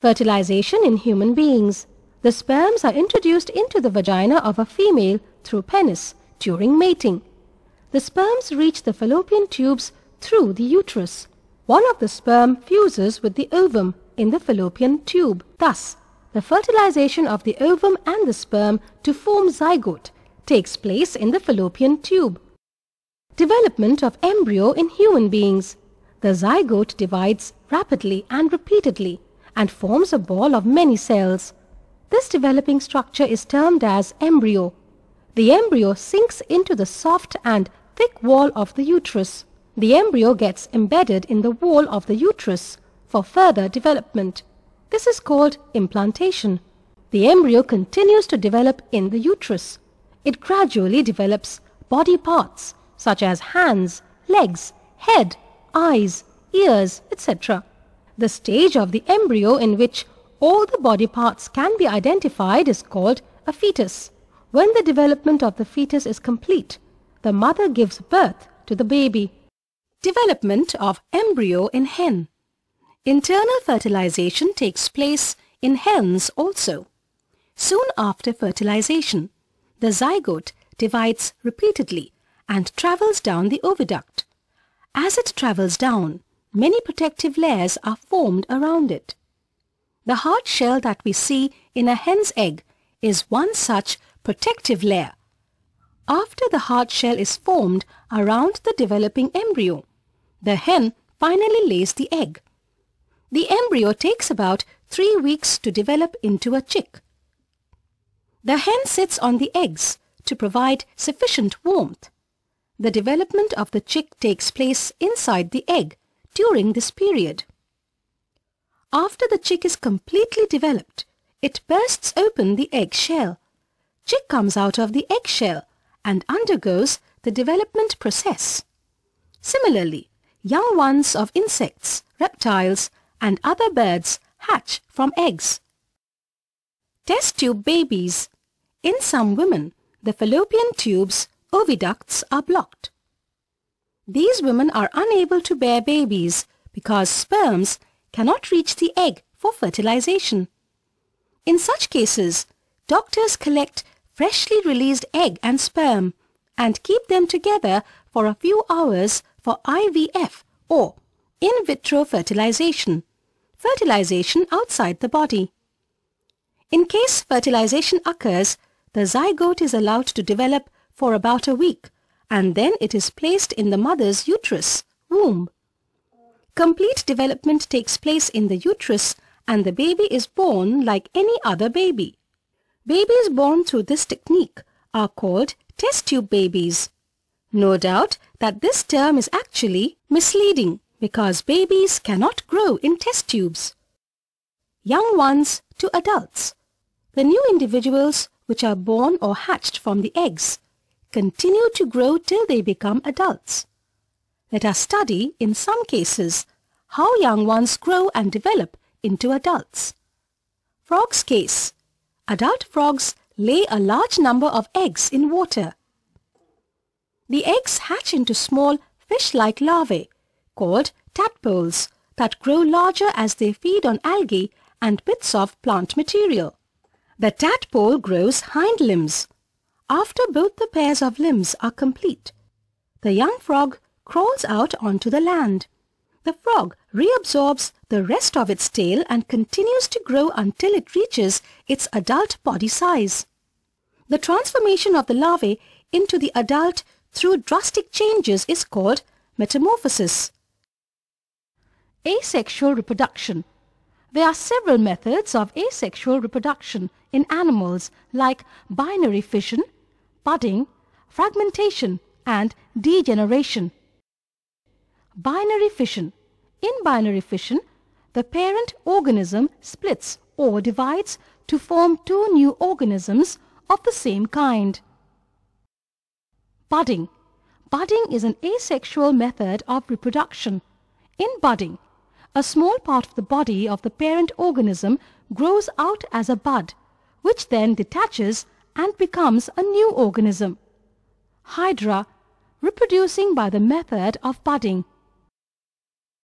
Fertilization in human beings. The sperms are introduced into the vagina of a female through penis during mating. The sperms reach the fallopian tubes through the uterus. One of the sperm fuses with the ovum in the fallopian tube. Thus, the fertilization of the ovum and the sperm to form zygote takes place in the fallopian tube. Development of embryo in human beings. The zygote divides rapidly and repeatedly and forms a ball of many cells. This developing structure is termed as embryo. The embryo sinks into the soft and thick wall of the uterus. The embryo gets embedded in the wall of the uterus for further development. This is called implantation. The embryo continues to develop in the uterus. It gradually develops body parts such as hands, legs, head, eyes, ears, etc. The stage of the embryo in which all the body parts can be identified is called a fetus. When the development of the fetus is complete, the mother gives birth to the baby. Development of embryo in hen. Internal fertilization takes place in hens also. Soon after fertilization, the zygote divides repeatedly and travels down the oviduct. As it travels down, many protective layers are formed around it. The hard shell that we see in a hen's egg is one such protective layer. After the hard shell is formed around the developing embryo, the hen finally lays the egg. The embryo takes about 3 weeks to develop into a chick. The hen sits on the eggs to provide sufficient warmth. The development of the chick takes place inside the egg during this period. After the chick is completely developed, it bursts open the egg shell. Chick comes out of the egg shell and undergoes the development process. Similarly, young ones of insects, reptiles, and other birds hatch from eggs. Test tube babies. In some women, the fallopian tubes, oviducts, are blocked. These women are unable to bear babies because sperms cannot reach the egg for fertilization. In such cases, doctors collect freshly released egg and sperm and keep them together for a few hours for IVF or in vitro fertilization, fertilization outside the body. In case fertilization occurs, the zygote is allowed to develop for about a week and then it is placed in the mother's uterus, womb. Complete development takes place in the uterus and the baby is born like any other baby. Babies born through this technique are called test tube babies. No doubt that this term is actually misleading because babies cannot grow in test tubes. Young ones to adults. The new individuals which are born or hatched from the eggs continue to grow till they become adults. Let us study, in some cases, how young ones grow and develop into adults. Frog's case. Adult frogs lay a large number of eggs in water. The eggs hatch into small fish-like larvae called tadpoles that grow larger as they feed on algae and bits of plant material. The tadpole grows hind limbs. After both the pairs of limbs are complete, the young frog crawls out onto the land. The frog reabsorbs the rest of its tail and continues to grow until it reaches its adult body size. The transformation of the larvae into the adult through drastic changes is called metamorphosis. Asexual reproduction. There are several methods of asexual reproduction in animals like binary fission, budding, fragmentation, and degeneration. Binary fission. In binary fission, the parent organism splits or divides to form two new organisms of the same kind. Budding. Budding is an asexual method of reproduction. In budding, a small part of the body of the parent organism grows out as a bud, which then detaches and becomes a new organism. Hydra. Reproducing by the method of budding.